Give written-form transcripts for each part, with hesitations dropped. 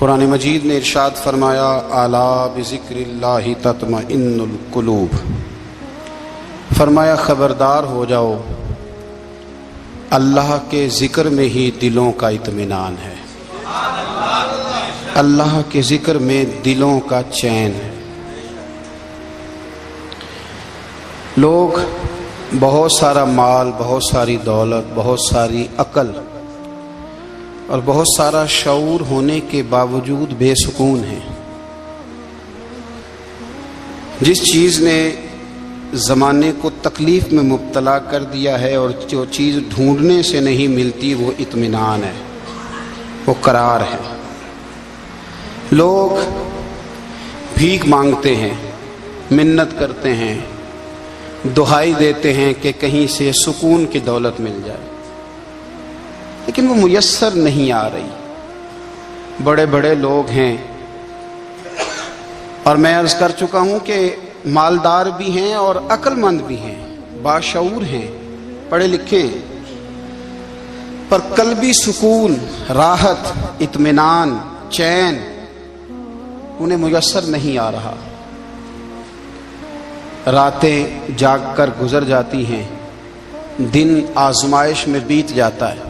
قرآن مجید نے ارشاد فرمایا الا بذکراللہ تطمئن القلوب، فرمایا خبردار ہو جاؤ، اللہ کے ذکر میں ہی دلوں کا اطمینان ہے، اللہ کے ذکر میں دلوں کا چین ہے۔ لوگ بہت سارا مال، بہت ساری دولت، بہت ساری عقل اور بہت سارا شعور ہونے کے باوجود بے سکون ہیں۔ جس چیز نے زمانے کو تکلیف میں مبتلا کر دیا ہے اور جو چیز ڈھونڈنے سے نہیں ملتی وہ اطمینان ہے، وہ قرار ہے۔ لوگ بھیک مانگتے ہیں، منت کرتے ہیں، دہائی دیتے ہیں کہ کہیں سے سکون کی دولت مل جائے، لیکن وہ میسر نہیں آ رہی۔ بڑے بڑے لوگ ہیں، اور میں عرض کر چکا ہوں کہ مالدار بھی ہیں اور عقل مند بھی ہیں، باشعور ہیں، پڑھے لکھے ہیں، پر قلبی سکون، راحت، اطمینان، چین انہیں میسر نہیں آ رہا۔ راتیں جاگ کر گزر جاتی ہیں، دن آزمائش میں بیت جاتا ہے۔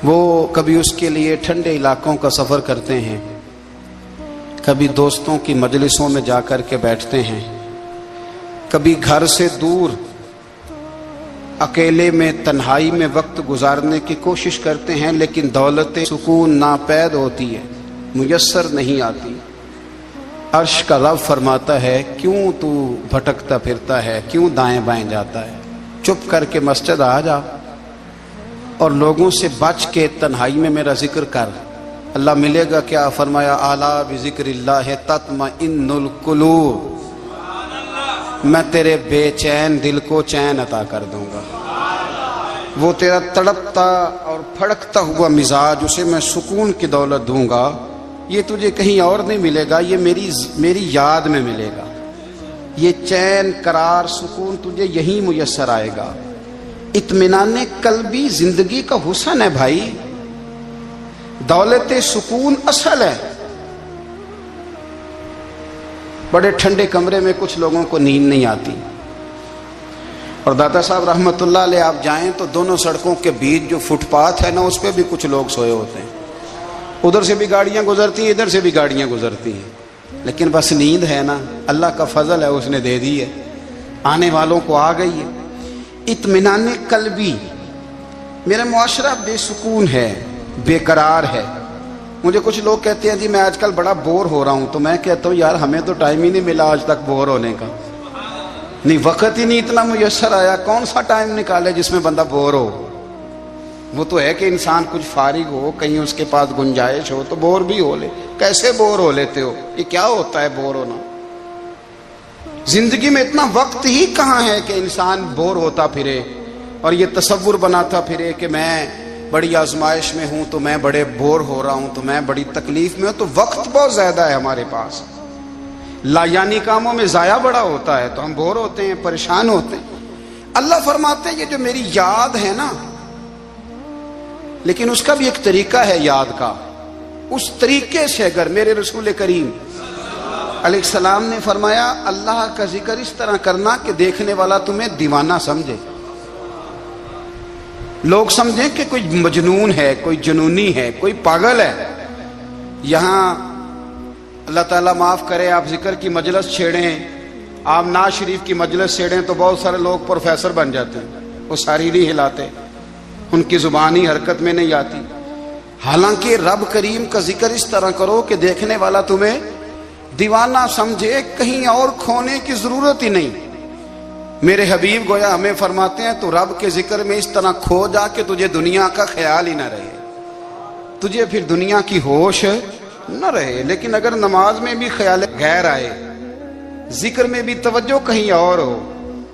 وہ کبھی اس کے لیے ٹھنڈے علاقوں کا سفر کرتے ہیں، کبھی دوستوں کی مجلسوں میں جا کر کے بیٹھتے ہیں، کبھی گھر سے دور اکیلے میں تنہائی میں وقت گزارنے کی کوشش کرتے ہیں، لیکن دولت سکون ناپید ہوتی ہے، میسر نہیں آتی۔ عرش کا رب فرماتا ہے کیوں تو بھٹکتا پھرتا ہے، کیوں دائیں بائیں جاتا ہے، چپ کر کے مسجد آ جا اور لوگوں سے بچ کے تنہائی میں میرا ذکر کر۔ اللہ ملے گا کیا؟ فرمایا اعلیٰ بذکر اللہ تطمئن القلوب، میں تیرے بے چین دل کو چین عطا کر دوں گا۔ وہ تیرا تڑپتا اور پھڑکتا ہوا مزاج، اسے میں سکون کی دولت دوں گا۔ یہ تجھے کہیں اور نہیں ملے گا، یہ میری یاد میں ملے گا۔ یہ چین، قرار، سکون تجھے یہیں میسر آئے گا۔ اطمینان قلبی زندگی کا حسن ہے بھائی، دولت سکون اصل ہے۔ بڑے ٹھنڈے کمرے میں کچھ لوگوں کو نیند نہیں آتی، اور داتا صاحب رحمت اللہ علیہ آپ جائیں تو دونوں سڑکوں کے بیچ جو فٹ پاتھ ہے نا، اس پہ بھی کچھ لوگ سوئے ہوتے ہیں۔ ادھر سے بھی گاڑیاں گزرتی ہیں، ادھر سے بھی گاڑیاں گزرتی ہیں، لیکن بس نیند ہے نا، اللہ کا فضل ہے، اس نے دے دی ہے، آنے والوں کو آ گئی ہے۔ اطمینان قلبی، میرا معاشرہ بے سکون ہے، بے قرار ہے۔ مجھے کچھ لوگ کہتے ہیں جی میں آج کل بڑا بور ہو رہا ہوں، تو میں کہتا ہوں یار ہمیں تو ٹائم ہی نہیں ملا آج تک بور ہونے کا، نہیں وقت ہی نہیں اتنا میسر آیا، کون سا ٹائم نکالے جس میں بندہ بور ہو؟ وہ تو ہے کہ انسان کچھ فارغ ہو، کہیں اس کے پاس گنجائش ہو تو بور بھی ہو لے۔ کیسے بور ہو لیتے ہو؟ یہ کیا ہوتا ہے بور ہونا؟ زندگی میں اتنا وقت ہی کہاں ہے کہ انسان بور ہوتا پھرے اور یہ تصور بناتا پھرے کہ میں بڑی آزمائش میں ہوں، تو میں بڑے بور ہو رہا ہوں، تو میں بڑی تکلیف میں ہوں۔ تو وقت بہت زیادہ ہے ہمارے پاس، لا یعنی کاموں میں ضائع بڑا ہوتا ہے، تو ہم بور ہوتے ہیں، پریشان ہوتے ہیں۔ اللہ فرماتے ہیں یہ جو میری یاد ہے نا، لیکن اس کا بھی ایک طریقہ ہے یاد کا، اس طریقے سے اگر میرے رسول کریم علیہ السلام نے فرمایا اللہ کا ذکر اس طرح کرنا کہ دیکھنے والا تمہیں دیوانہ سمجھے، لوگ سمجھیں کہ کوئی مجنون ہے، کوئی جنونی ہے، کوئی پاگل ہے۔ یہاں اللہ تعالیٰ معاف کرے، آپ ذکر کی مجلس چھیڑیں، آپ نعت شریف کی مجلس چھیڑیں تو بہت سارے لوگ پروفیسر بن جاتے ہیں، وہ ساری نہیں ہلاتے، ان کی زبان ہی حرکت میں نہیں آتی۔ حالانکہ رب کریم کا ذکر اس طرح کرو کہ دیکھنے والا تمہیں دیوانہ سمجھے، کہیں اور کھونے کی ضرورت ہی نہیں۔ میرے حبیب گویا ہمیں فرماتے ہیں تو رب کے ذکر میں اس طرح کھو جا کہ تجھے دنیا کا خیال ہی نہ رہے، تجھے پھر دنیا کی ہوش نہ رہے۔ لیکن اگر نماز میں بھی خیال غیر آئے، ذکر میں بھی توجہ کہیں اور ہو،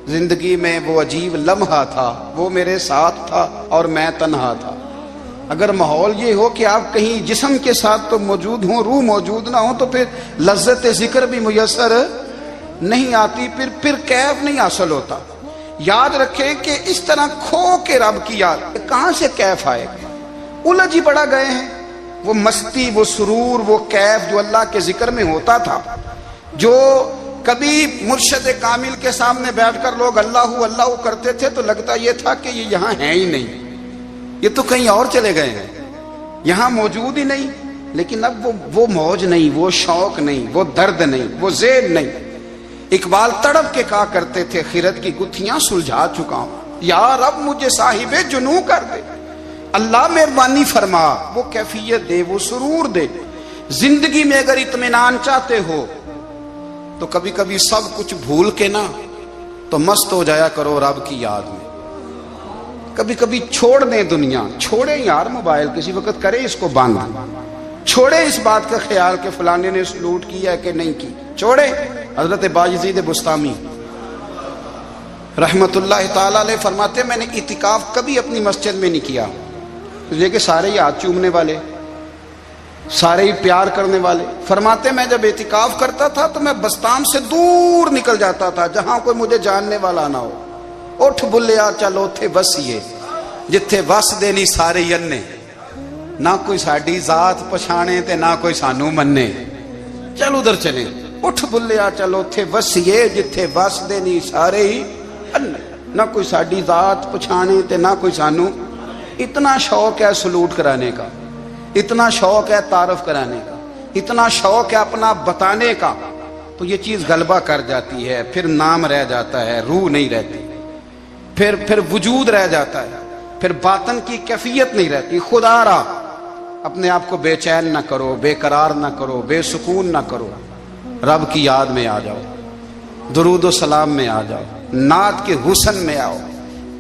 زندگی میں وہ عجیب لمحہ تھا، وہ میرے ساتھ تھا اور میں تنہا تھا۔ اگر ماحول یہ ہو کہ آپ کہیں جسم کے ساتھ تو موجود ہوں، روح موجود نہ ہو، تو پھر لذت ذکر بھی میسر نہیں آتی، پھر کیف نہیں حاصل ہوتا۔ یاد رکھیں کہ اس طرح کھو کے رب کی یاد کہاں سے کیف آئے گا؟ الجھ ہی بڑا گئے ہیں، وہ مستی، وہ سرور، وہ کیف جو اللہ کے ذکر میں ہوتا تھا، جو کبھی مرشد کامل کے سامنے بیٹھ کر لوگ اللہ اللہ کرتے تھے تو لگتا یہ تھا کہ یہ یہاں ہے ہی نہیں، یہ تو کہیں اور چلے گئے ہیں، یہاں موجود ہی نہیں۔ لیکن اب وہ موج نہیں، وہ شوق نہیں، وہ درد نہیں، وہ ذیل نہیں۔ اقبال تڑپ کے کہا کرتے تھے خیرت کی گتھیاں سلجھا چکا ہوں، یا رب مجھے صاحب جنوں کر دے، اللہ مہربانی فرما، وہ کیفیت دے، وہ سرور دے۔ زندگی میں اگر اطمینان چاہتے ہو تو کبھی کبھی سب کچھ بھول کے نا تو مست ہو جایا کرو رب کی یاد میں۔ کبھی کبھی چھوڑ دیں دنیا، چھوڑیں یار موبائل، کسی وقت کریں اس کو بند، چھوڑیں اس بات کا خیال کہ فلانے نے سلوٹ کیا ہے کہ نہیں کی، چھوڑیں۔ حضرت باجزید بستامی رحمت اللہ تعالی علیہ فرماتے میں نے اعتکاف کبھی اپنی مسجد میں نہیں کیا، یہ کہ سارے ہی ہاتھ چومنے والے، سارے ہی پیار کرنے والے۔ فرماتے میں جب اعتکاف کرتا تھا تو میں بستام سے دور نکل جاتا تھا جہاں کوئی مجھے جاننے والا نہ ہو۔ اٹھ بلیا چل اوتھے بسیے جتھے وس دینی سارے ینے، نہ کوئی ساڈی ذات پچھانے تے نہ کوئی سانو مننے، چل ادھر چلیں۔ اٹھ بلیا چل اوتھے وسیے جتھے وس دینی سارے ہی انے، نہ کوئی ساڈی ذات پچھانے تے نہ کوئی سانو۔ اتنا شوق ہے سلوٹ کرانے کا، اتنا شوق ہے تعارف کرانے کا، اتنا شوق ہے اپنا بتانے کا، تو یہ چیز غلبہ کر جاتی ہے، پھر نام رہ جاتا ہے، روح نہیں رہتی، پھر وجود رہ جاتا ہے، پھر باطن کی کیفیت نہیں رہتی۔ خدا را اپنے آپ کو بے چین نہ کرو، بے قرار نہ کرو، بے سکون نہ کرو، رب کی یاد میں آ جاؤ، درود و سلام میں آ جاؤ، نعت کے حسن میں آؤ،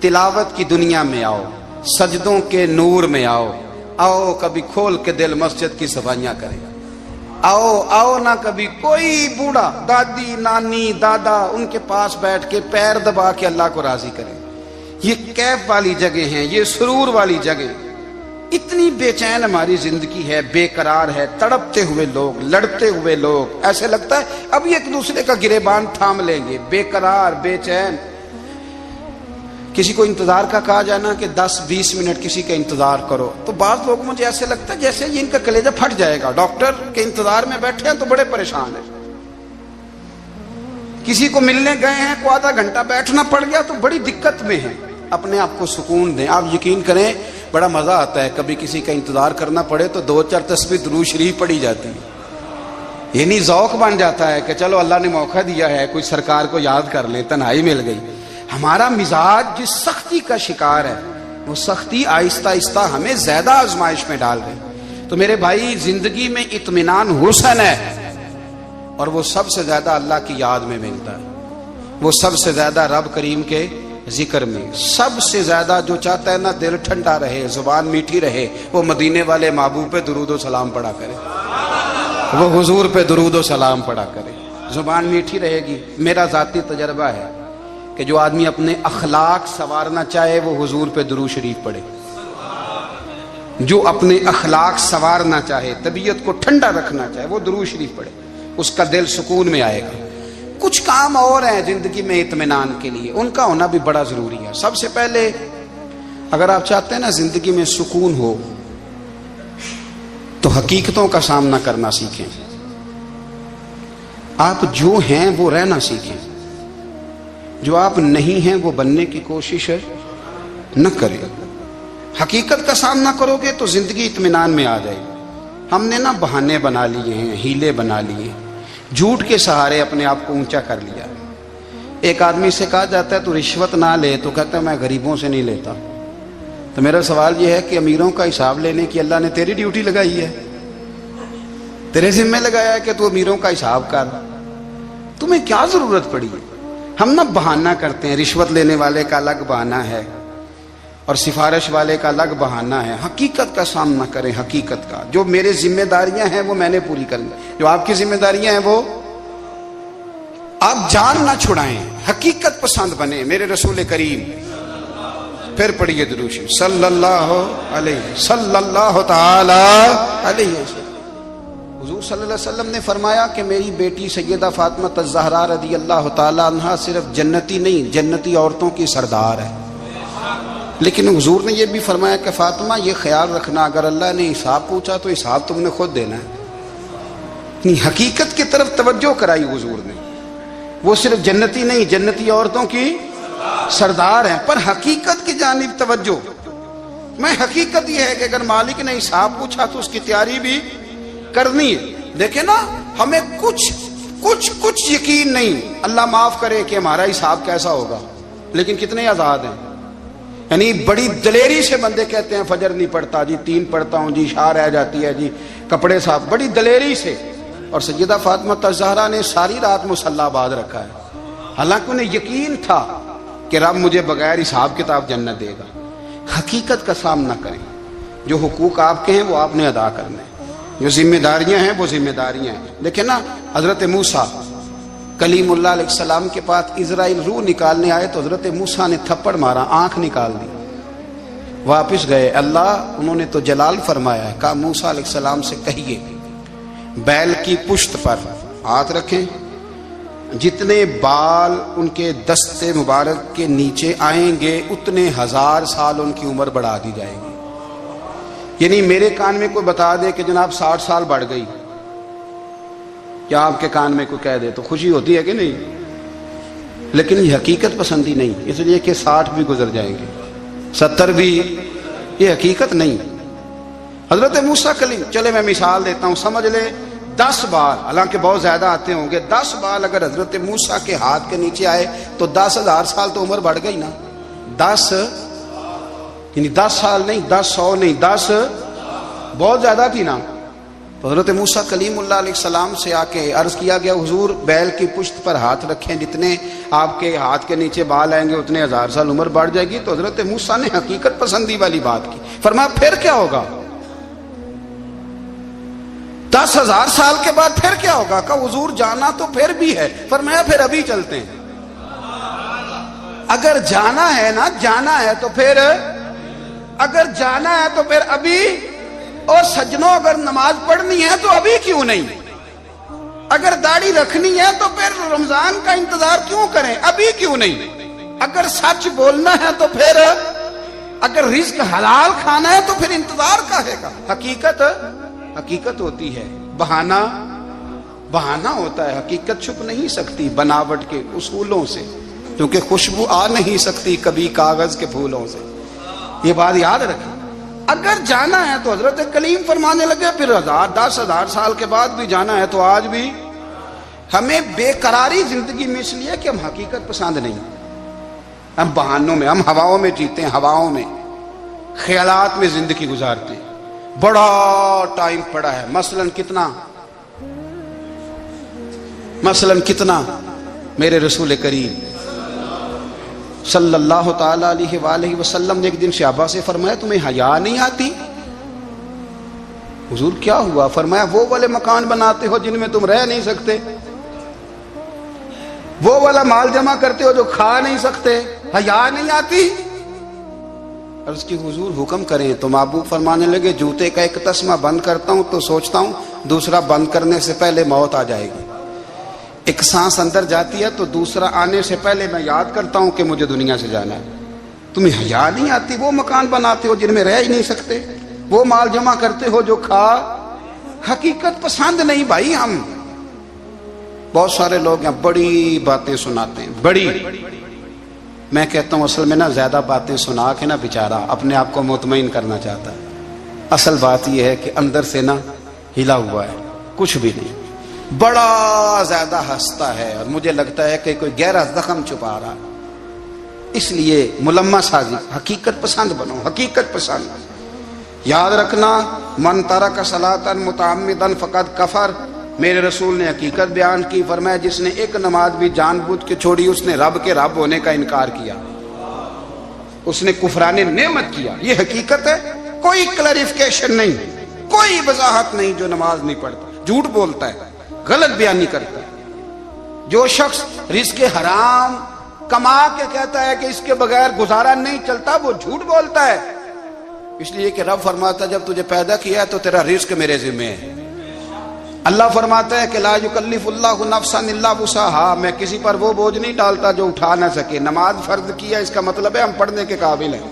تلاوت کی دنیا میں آؤ، سجدوں کے نور میں آؤ، آؤ کبھی کھول کے دل مسجد کی صفائیاں کریں، آؤ آؤ نہ کبھی کوئی بوڑھا، دادی، نانی، دادا ان کے پاس بیٹھ کے پیر دبا کے اللہ کو راضی کریں۔ یہ کیف والی جگہ ہیں، یہ سرور والی جگہ۔ اتنی بے چین ہماری زندگی ہے، بے قرار ہے، تڑپتے ہوئے لوگ، لڑتے ہوئے لوگ، ایسے لگتا ہے ابھی ایک دوسرے کا گریبان تھام لیں گے، بے قرار، بے چین۔ کسی کو انتظار کا کہا جائے نا کہ 10-20 منٹ کسی کا انتظار کرو تو بعض لوگ مجھے ایسے لگتا ہے جیسے یہ ان کا کلیجہ پھٹ جائے گا، ڈاکٹر کے انتظار میں بیٹھے ہیں تو بڑے پریشان ہیں۔ کسی کو ملنے گئے ہیں کو آدھا گھنٹہ بیٹھنا پڑ گیا تو بڑی دقت میں ہیں۔ اپنے آپ کو سکون دیں۔ آپ یقین کریں بڑا مزہ آتا ہے، کبھی کسی کا انتظار کرنا پڑے تو 2-4 تسبیح درود شریف پڑھی جاتی ہے، یعنی ذوق بن جاتا ہے کہ چلو اللہ نے موقع دیا ہے، کوئی سرکار کو یاد کر لیں، تنہائی مل گئی۔ ہمارا مزاج جس سختی کا شکار ہے وہ سختی آہستہ آہستہ ہمیں زیادہ آزمائش میں ڈال گئی۔ تو میرے بھائی زندگی میں اطمینان حسن ہے، اور وہ سب سے زیادہ اللہ کی یاد میں ملتا ہے، وہ سب سے زیادہ رب کریم کے ذکر میں۔ سب سے زیادہ جو چاہتا ہے نا دل ٹھنڈا رہے، زبان میٹھی رہے، وہ مدینے والے محبوب پہ درود و سلام پڑھا کرے، وہ حضور پہ درود و سلام پڑھا کرے، زبان میٹھی رہے گی۔ میرا ذاتی تجربہ ہے کہ جو آدمی اپنے اخلاق سنوارنا چاہے وہ حضور پہ درود شریف پڑھے، جو اپنے اخلاق سنوارنا چاہے، طبیعت کو ٹھنڈا رکھنا چاہے، وہ درود شریف پڑھے، اس کا دل سکون میں آئے گا۔ کچھ کام اور ہیں زندگی میں اطمینان کے لیے، ان کا ہونا بھی بڑا ضروری ہے۔ سب سے پہلے اگر آپ چاہتے ہیں نا زندگی میں سکون ہو تو حقیقتوں کا سامنا کرنا سیکھیں، آپ جو ہیں وہ رہنا سیکھیں، جو آپ نہیں ہیں وہ بننے کی کوشش نہ کریں۔ حقیقت کا سامنا کرو گے تو زندگی اطمینان میں آ جائے گی۔ ہم نے نا بہانے بنا لیے ہیں، ہیلے بنا لیے، جھوٹ کے سہارے اپنے آپ کو اونچا کر لیا۔ ایک آدمی سے کہا جاتا ہے تو رشوت نہ لے، تو کہتا ہے میں غریبوں سے نہیں لیتا۔ تو میرا سوال یہ ہے کہ امیروں کا حساب لینے کی اللہ نے تیری ڈیوٹی لگائی ہے، تیرے ذمہ لگایا ہے کہ تو امیروں کا حساب کر، تمہیں کیا ضرورت پڑی ہے؟ ہم نا بہانہ کرتے ہیں، رشوت لینے والے کا الگ بہانہ ہے اور سفارش والے کا الگ بہانہ ہے۔ حقیقت کا سامنا کریں، حقیقت کا۔ جو میرے ذمہ داریاں ہیں وہ میں نے پوری کرنی، جو آپ کی ذمہ داریاں ہیں وہ آپ جان نہ چھڑائیں، حقیقت پسند بنیں۔ میرے رسول کریم، پھر پڑھیے درود شریف صلی اللہ تعالی علیہ وسلم۔ حضور صلی اللہ علیہ وسلم نے فرمایا کہ میری بیٹی سیدہ فاطمہ الزہرا رضی اللہ تعالی عنہا صرف جنتی نہیں، جنتی عورتوں کی سردار ہے۔ لیکن حضور نے یہ بھی فرمایا کہ فاطمہ یہ خیال رکھنا اگر اللہ نے حساب پوچھا تو حساب تم نے خود دینا ہے. نہیں، حقیقت کی طرف توجہ کرائی حضور نے. وہ صرف جنتی نہیں، جنتی عورتوں کی سردار ہیں، پر حقیقت کی جانب توجہ. میں حقیقت یہ ہے کہ اگر مالک نے حساب پوچھا تو اس کی تیاری بھی کرنی ہے. دیکھیں نا، ہمیں کچھ یقین نہیں، اللہ معاف کرے کہ ہمارا حساب کیسا ہوگا، لیکن کتنے آزاد ہیں. یعنی بڑی دلیری سے بندے کہتے ہیں فجر نہیں پڑھتا جی، 3 پڑھتا ہوں جی، شاہ رہ جاتی ہے جی، کپڑے صاف، بڑی دلیری سے. اور سیدہ فاطمہ الزہرا نے ساری رات مصلی باز رکھا ہے، حالانکہ انہیں یقین تھا کہ رب مجھے بغیر حساب کتاب جنت دے گا. حقیقت کا سامنا کریں. جو حقوق آپ کے ہیں وہ آپ نے ادا کرنے ہیں، جو ذمہ داریاں ہیں وہ ذمہ داریاں ہیں. دیکھیں نا، حضرت موسیٰ کلیم اللہ علیہ السلام کے پاس اسرائیل روح نکالنے آئے تو حضرت موسیٰ نے تھپڑ مارا، آنکھ نکال دی، واپس گئے. اللہ انہوں نے تو جلال فرمایا ہے، کہا موسیٰ علیہ السلام سے کہیے بیل کی پشت پر ہاتھ رکھیں، جتنے بال ان کے دستے مبارک کے نیچے آئیں گے اتنے 1000 سال ان کی عمر بڑھا دی جائے گی. یعنی میرے کان میں کوئی بتا دے کہ جناب 60 سال بڑھ گئی، کیا آپ کے کان میں کوئی کہہ دے تو خوشی ہوتی ہے کہ نہیں؟ لیکن یہ حقیقت پسندی نہیں، اس لیے کہ 60 بھی گزر جائیں گے، 70 بھی، یہ حقیقت نہیں. حضرت موسیٰ کلیم، چلے میں مثال دیتا ہوں، سمجھ لے 10 بال، حالانکہ بہت زیادہ آتے ہوں گے، 10 بال اگر حضرت موسیٰ کے ہاتھ کے نیچے آئے تو 10,000 سال تو عمر بڑھ گئی نا. 10 یعنی 10 سال نہیں، 10 نہیں، 10 بہت زیادہ تھی نا. تو حضرت موسیٰ کلیم اللہ علیہ السلام سے آ کے عرض کیا گیا حضور بیل کی پشت پر ہاتھ رکھیں، جتنے آپ کے ہاتھ کے نیچے بال آئیں گے اتنے 1000 سال عمر بڑھ جائے گی. تو حضرت موسیٰ نے حقیقت پسندی والی بات کی. فرمایا پھر کیا ہوگا؟ 10,000 سال کے بعد پھر کیا ہوگا؟ کہ حضور جانا تو پھر بھی ہے. فرمایا پھر ابھی چلتے ہیں. اگر جانا ہے نا، جانا ہے تو پھر، اگر جانا ہے تو پھر ابھی. اور سجنوں اگر نماز پڑھنی ہے تو ابھی کیوں نہیں؟ اگر داڑھی رکھنی ہے تو پھر رمضان کا انتظار کیوں کریں؟ ابھی کیوں نہیں؟ اگر سچ بولنا ہے تو پھر، اگر رزق حلال کھانا ہے تو پھر انتظار کاہے کا؟ حقیقت ہوتی ہے، بہانہ ہوتا ہے. حقیقت چھپ نہیں سکتی بناوٹ کے اصولوں سے، کیونکہ خوشبو آ نہیں سکتی کبھی کاغذ کے پھولوں سے. یہ بات یاد رکھیں. اگر جانا ہے تو حضرت کلیم فرمانے لگے پھر 10,000 سال کے بعد بھی جانا ہے تو آج بھی. ہمیں بے قراری زندگی میں اس لیے کہ ہم حقیقت پسند نہیں، ہم بہانوں میں، ہم ہواؤں میں جیتے ہیں، ہواؤں میں، خیالات میں زندگی گزارتے ہیں. بڑا ٹائم پڑا ہے. مثلاً کتنا میرے رسول کریم صلی اللہ تعالی علیہ وآلہ وسلم نے ایک دن صحابہ سے فرمایا تمہیں حیا نہیں آتی؟ حضور کیا ہوا؟ فرمایا وہ والے مکان بناتے ہو جن میں تم رہ نہیں سکتے، وہ والا مال جمع کرتے ہو جو کھا نہیں سکتے، حیا نہیں آتی؟ عرض کی حضور حکم کریں. تو محبوب فرمانے لگے جوتے کا ایک تسمہ بند کرتا ہوں تو سوچتا ہوں دوسرا بند کرنے سے پہلے موت آ جائے گی. ایک سانس اندر جاتی ہے تو دوسرا آنے سے پہلے میں یاد کرتا ہوں کہ مجھے دنیا سے جانا ہے. تمہیں حیا نہیں آتی؟ وہ مکان بناتے ہو جن میں رہ ہی نہیں سکتے، وہ مال جمع کرتے ہو جو کھا. حقیقت پسند نہیں بھائی. ہم بہت سارے لوگ یہاں بڑی باتیں سناتے ہیں، بڑی، میں کہتا ہوں اصل میں نا زیادہ باتیں سنا کے نا بیچارہ اپنے آپ کو مطمئن کرنا چاہتا ہے. اصل بات یہ ہے کہ اندر سے نا ہلا ہوا ہے، کچھ بھی نہیں، بڑا زیادہ ہنستا ہے اور مجھے لگتا ہے کہ کوئی گہرا زخم چھپا رہا. اس لیے ملمہ سازی، حقیقت پسند بنو، حقیقت پسند. یاد رکھنا من ترک صلاۃ متعمدا فقد کفر. میرے رسول نے حقیقت بیان کی. فرمایا جس نے ایک نماز بھی جان بوجھ کے چھوڑی اس نے رب کے رب ہونے کا انکار کیا، اس نے کفران نعمت کیا. یہ حقیقت ہے. کوئی کلیریفیکیشن نہیں، کوئی وضاحت نہیں. جو نماز نہیں پڑھتا، جھوٹ بولتا ہے، غلط بیانی کرتا ہے. جو شخص رزق حرام کما کے کہتا ہے کہ اس کے بغیر گزارا نہیں چلتا، وہ جھوٹ بولتا ہے. اس لیے کہ رب فرماتا ہے جب تجھے پیدا کیا ہے تو تیرا رزق میرے ذمہ ہے. اللہ فرماتا ہے کہ لا یکلف اللہ نفسا الا وسعها، میں کسی پر وہ بوجھ نہیں ڈالتا جو اٹھا نہ سکے. نماز فرض کیا، اس کا مطلب ہے ہم پڑھنے کے قابل ہیں.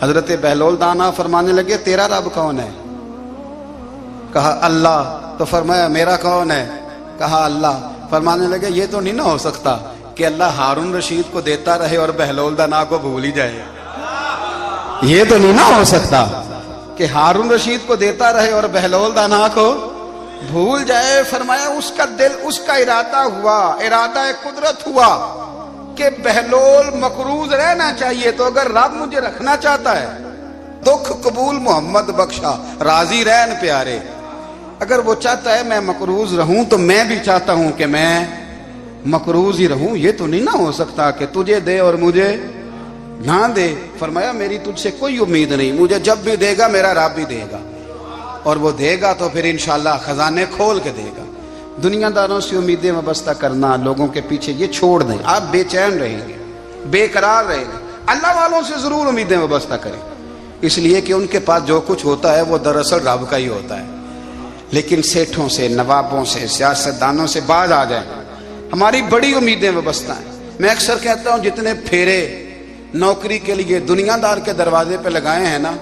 حضرت بہلول دانا فرمانے لگے تیرا رب کون ہے؟ کہا اللہ. تو فرمایا میرا کون ہے؟ کہا اللہ. فرمانے لگے یہ تو نہیں نہ ہو سکتا کہ اللہ ہارون رشید کو دیتا رہے اور بہلول دانا کو بھول ہی جائے. یہ تو نہیں نہ ہو سکتا کہ ہارون رشید کو دیتا رہے اور بہلول دانا کو بھول جائے. فرمایا اس کا دل، اس کا ارادہ ہوا، ارادہ قدرت ہوا کہ بہلول مقروض رہنا چاہیے. تو اگر رب مجھے رکھنا چاہتا ہے، دکھ قبول محمد بخشا راضی رہن پیارے، اگر وہ چاہتا ہے میں مقروض رہوں تو میں بھی چاہتا ہوں کہ میں مقروض ہی رہوں. یہ تو نہیں نہ ہو سکتا کہ تجھے دے اور مجھے نہ دے. فرمایا میری تجھ سے کوئی امید نہیں، مجھے جب بھی دے گا میرا رب بھی دے گا، اور وہ دے گا تو پھر انشاءاللہ خزانے کھول کے دے گا. دنیا داروں سے امیدیں وابستہ کرنا، لوگوں کے پیچھے، یہ چھوڑ دیں. آپ بے چین رہیں گے، بے قرار رہیں گے. اللہ والوں سے ضرور امیدیں وابستہ کریں، اس لیے کہ ان کے پاس جو کچھ ہوتا ہے وہ دراصل رب کا ہی ہوتا ہے. لیکن سیٹھوں سے، نوابوں سے، سیاستدانوں سے باز آ جائیں. ہماری بڑی امیدیں وابستہ ہیں. میں اکثر کہتا ہوں جتنے پھیرے نوکری کے لیے دنیا دار کے دروازے پہ لگائے ہیں نا،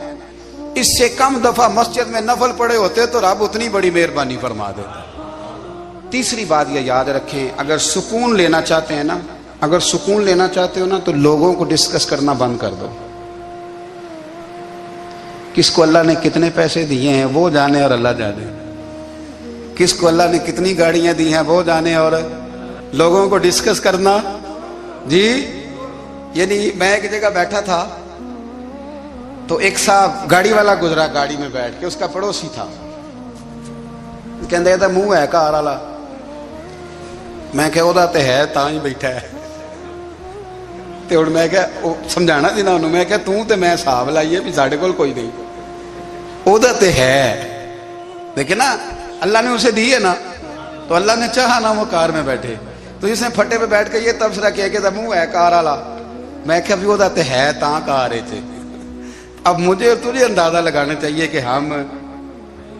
اس سے کم دفعہ مسجد میں نفل پڑے ہوتے تو رب اتنی بڑی مہربانی فرما دیتا. تیسری بات یہ یاد رکھیں، اگر سکون لینا چاہتے ہیں نا، اگر سکون لینا چاہتے ہو نا تو لوگوں کو ڈسکس کرنا بند کر دو. کس کو اللہ نے کتنے پیسے دیے ہیں وہ جانے اور اللہ جانے، کس کو اللہ نے کتنی گاڑیاں دی ہیں وہ جانے، اور لوگوں کو ڈسکس کرنا. جی یعنی میں ایک جگہ بیٹھا تھا تو ایک صاحب گاڑی والا گزرا، گاڑی میں بیٹھ کے، اس کا پڑوسی تھا، کہندے تھا منہ ہے کار والا. میں کہ وہ تے ہے تاں ہی بیٹھا ہے. تے ہن میں کہ سمجھانا سی نا انہوں، میں کہ توں تے میں حساب لائیے بھی ساڈے کول کوئی نہیں، وہ تے ہے لیکن نا اللہ نے اسے دی ہے نا، تو اللہ نے چاہا نا وہ کار میں بیٹھے. تو جس نے پھٹے پہ بیٹھ کے یہ تبصرہ کیا کہ منہ ہے کار والا، میں کہ ابھی وہ تے ہے تاں کار ہے. اب مجھے اور تجھے اندازہ لگانا چاہیے کہ ہم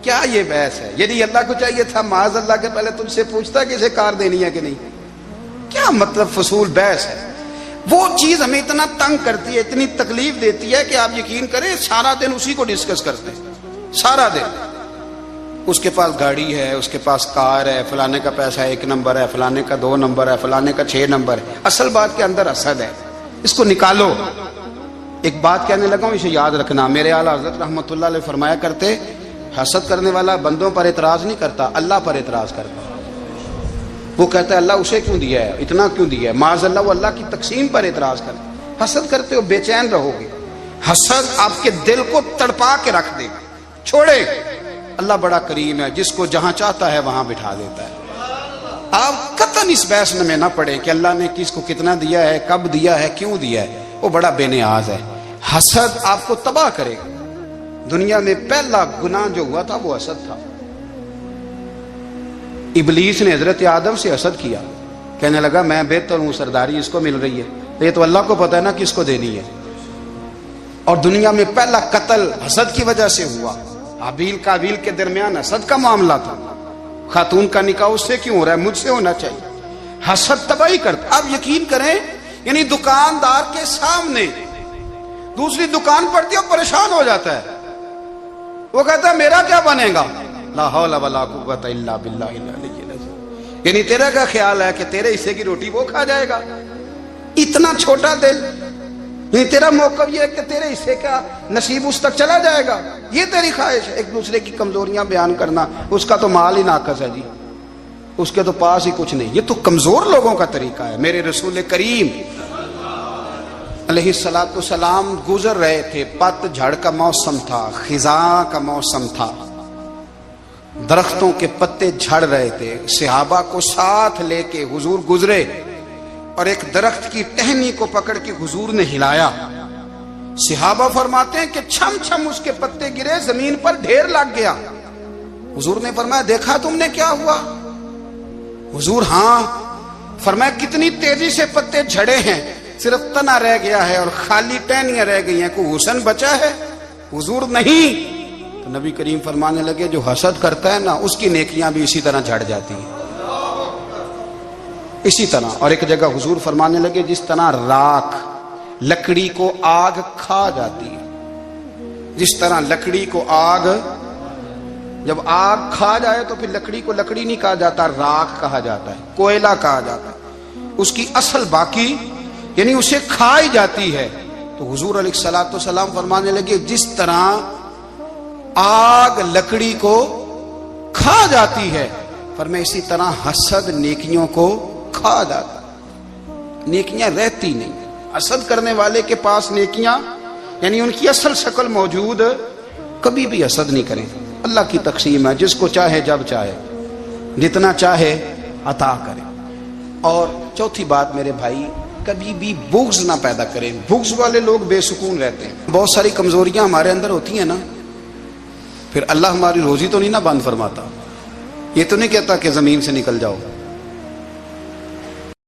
کیا یہ بحث ہے. یعنی اللہ کو چاہیے تھا معاذ اللہ کے پہلے تجھ سے پوچھتا کہ اسے کار دینی ہے کہ نہیں. کیا مطلب فضول بحث ہے. وہ چیز ہمیں اتنا تنگ کرتی ہے، اتنی تکلیف دیتی ہے کہ آپ یقین کریں سارا دن اسی کو ڈسکس کرتے ہیں. سارا دن اس کے پاس گاڑی ہے، اس کے پاس کار ہے، فلانے کا پیسہ 1 نمبر ہے، فلانے کا 2 نمبر ہے، فلانے کا 6 نمبر ہے. اصل بات کے اندر حسد ہے، اس کو نکالو. ایک بات کہنے لگا ہوں، اسے یاد رکھنا. میرے اعلیٰ حضرت رحمۃ اللہ علیہ فرمایا کرتے، حسد کرنے والا بندوں پر اعتراض نہیں کرتا، اللہ پر اعتراض کرتا. وہ کہتا ہے اللہ اسے کیوں دیا ہے، اتنا کیوں دیا ہے، معاذ اللہ وہ اللہ کی تقسیم پر اعتراض کرتا. حسد کرتے ہو بے چین رہو گے. حسد آپ کے دل کو تڑپا کے رکھ دے گا. چھوڑے، اللہ بڑا کریم ہے، جس کو جہاں چاہتا ہے وہاں بٹھا دیتا ہے. آپ قطعاً اس بحث میں نہ پڑیں کہ اللہ نے کس کو کتنا دیا ہے، کب دیا ہے، کیوں دیا ہے. وہ بڑا بے نیاز ہے. حسد آپ کو تباہ کرے گا. دنیا میں پہلا گناہ جو ہوا تھا وہ حسد تھا. ابلیس نے حضرت آدم سے حسد کیا، کہنے لگا میں بہتر ہوں، سرداری اس کو مل رہی ہے. یہ تو اللہ کو پتا ہے نا کس کو دینی ہے. اور دنیا میں پہلا قتل حسد کی وجہ سے ہوا. حابیل قابیل کے درمیان حسد کا معاملہ تھا. خاتون کا نکاح اس سے کیوں ہو رہا ہے، مجھ سے ہونا چاہیے. حسد تباہی کرتا. اب یقین کریں، یعنی دکاندار کے سامنے دوسری دکان پڑتی ہے اور پریشان ہو جاتا ہے. وہ کہتا ہے میرا کیا بنے گا، لا حول ولا قوت الا باللہ العلی العظیم. یعنی تیرا کیا خیال ہے کہ تیرے حصے کی روٹی وہ کھا جائے گا. اتنا چھوٹا دل. یعنی تیرا موقف یہ ہے کہ تیرے حصے کا نصیب اس تک چلا جائے گا، یہ تیری خواہش ہے. ایک دوسرے کی کمزوریاں بیان کرنا، اس کا تو مال ہی ناقص ہے جی، اس کے تو پاس ہی کچھ نہیں. یہ تو کمزور لوگوں کا طریقہ ہے. میرے رسول کریم علیہ الصلوۃ والسلام گزر رہے تھے، پت جھڑ کا موسم تھا، خزاں کا موسم تھا، درختوں کے پتے جھڑ رہے تھے. صحابہ کو ساتھ لے کے حضور گزرے اور ایک درخت کی ٹہنی کو پکڑ کے حضور نے ہلایا. صحابہ فرماتے ہیں کہ چھم چھم اس کے پتے گرے، زمین پر ڈھیر لگ گیا. حضور نے فرمایا دیکھا تم نے کیا ہوا؟ حضور ہاں. فرمایا کتنی تیزی سے پتے جھڑے ہیں، صرف تنا رہ گیا ہے اور خالی ٹہنیاں رہ گئی ہیں، کوئی حسن بچا ہے؟ حضور نہیں. تو نبی کریم فرمانے لگے جو حسد کرتا ہے نا اس کی نیکیاں بھی اسی طرح جھڑ جاتی ہیں. اسی طرح اور ایک جگہ حضور فرمانے لگے جس طرح راکھ لکڑی کو آگ کھا جاتی ہے، جس طرح لکڑی کو آگ، جب آگ کھا جائے تو پھر لکڑی کو لکڑی نہیں کہا جاتا، راکھ کہا جاتا ہے، کوئلہ کہا جاتا ہے، اس کی اصل باقی یعنی اسے کھائی جاتی ہے۔ تو حضور علیہ الصلوۃ والسلام فرمانے لگے جس طرح آگ لکڑی کو کھا جاتی ہے، فرمایا اسی طرح حسد نیکیوں کو کھا جاتا ہے، نیکیاں رہتی نہیں۔ حسد کرنے والے کے پاس نیکیاں یعنی ان کی اصل شکل موجود، کبھی بھی حسد نہیں کریں۔ اللہ کی تقسیم ہے، جس کو چاہے جب چاہے جتنا چاہے عطا کرے۔ اور چوتھی بات میرے بھائی، کبھی بھی بغض نہ پیدا کریں۔ بغض والے لوگ بے سکون رہتے ہیں۔ بہت ساری کمزوریاں ہمارے اندر ہوتی ہیں نا، پھر اللہ ہماری روزی تو نہیں نہ بند فرماتا، یہ تو نہیں کہتا کہ زمین سے نکل جاؤ،